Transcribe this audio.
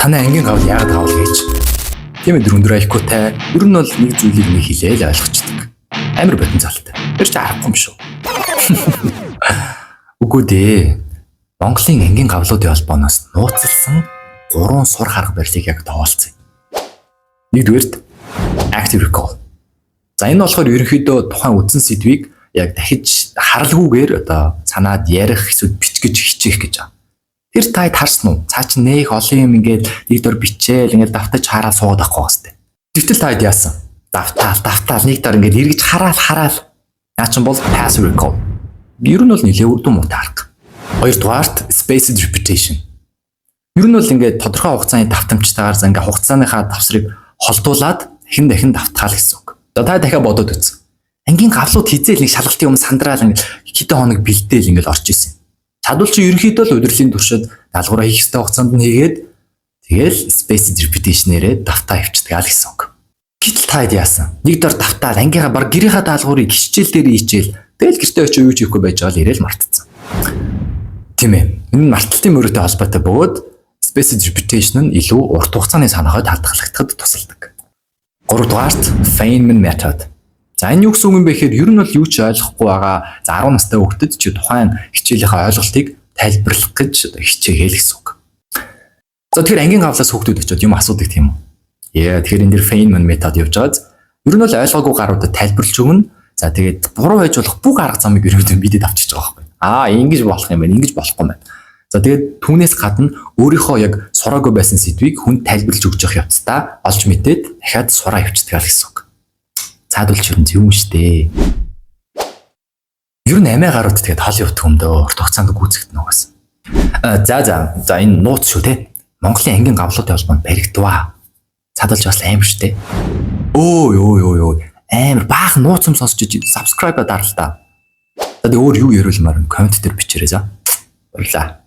Танай ангийн гавл яагаад гавл гэж. Тийм ээ дөрөв айхгүйтэй. Ер нь бол нэг зүйлийг нэг хэлээл ойлгочдөг. Амар бодон залтай. Тэр ч аргагүй юм шүү. Үгүй дээ. Монголын ангийн гавлуудын холбооноос нууцлсан 3 сур харга барилыг яг тоолцъя. Нэгдүгээрт active recall. За энэ болохоор ерөнхийдөө тухайн үдсэн сэдвийг яг дахиж харалгүйгээр одоо санаад ярих эсвэл бичгэж хичээх гэж байна. Тэр таад харсан уу? Цаа чи нэх олон юм ингээд нэг дор бичээл ингээд давтаж хараа суугаад байхгүй хэвчтэй. Тэгтэл таад яасан? Давтаал нэг дор ингээд эргэж хараал. Наа чин бол passive recall. Ер нь бол нэлээ үрдүн муутай арга. Хоёрдугаарт spaced repetition. Ер нь бол ингээд тодорхой хугацааны давтамжтайгаар за ингээд хугацааныхаа давсрыг холдуулаад дахин давтгаал гэсэн үг. За та дахиад бодоод үз. Ангийн гавлууд хизээл нэг шалгалтын юм сандраал ингээд хэдэн хоног бэлдээл ингээд орж исэн. Чадвал чи ерөнхийдөө л удирдлын туршид даалгавраа хийх ёстой хугацаанд нь хийгээд тэгэл spaced repetition-ээрээ давтаа авчдаг гэсэн үг. Гэтэл таад яасан? Нэг дор давтаад ангийнхаа баг гэрийнхаа даалгаврыг хичээл дээр хийчихэл тэгэл гэртээ очиж юу ч хийхгүй байж байгаа л ирээл мартцсан. Тийм ээ. Энэ марталтын мөрөдтэй холбоотой бөгөөд spaced repetition нь илүү урт хугацааны санаагаа талдгалахдад тусалдаг. 3-дугаарт Feynman method. За энэ юу гэсэн үг юм бэ гэхээр ер нь бол юу ч ойлгохгүй байгаа. За 10 настай хүүхдэд чи тухайн хичээлийнхаа ойлголтыг тайлбарлах гэж хичээгээл гэсэн үг. За тэгэхээр ангийн гавлаас хүүхдүүд очиод юм асуудаг тийм үү? Тэгэхээр энэ дэр Feynman метод явж байгааз ер нь бол ойлгоогүй гаруудад тайлбарлаж өгнө. За тэгээд буруу байж болох бүх арга замыг ерөөдөө бидэд авчиж байгаа байхгүй. Ингэж болох юм байна, ингэж болохгүй байна. За тэгээд түүнээс гадна өөрийнхөө яг сураагүй байсан сэдвийг хүнд тайлбарлаж өгч явах явцдаа олж мэдээд дахиад сураа явчихдаг гэсэн үг. Цаадуулч ер нь юм штэ. Ер нь амиа гарууд тэгээд хол явах юмдөө урт хугацаанд гүйцэгдэнэ угаасан. За энэ нууц шүү те. Монголын ангийн гавлуудын холбоонд баригдваа. Цаадуулч бас аим штэ. Өө амар баах нууц юм сонсож subscribe дарал та. Тэгээд өөр юу яриулмаар коммент дээр бичээрэй за. Баярлаа.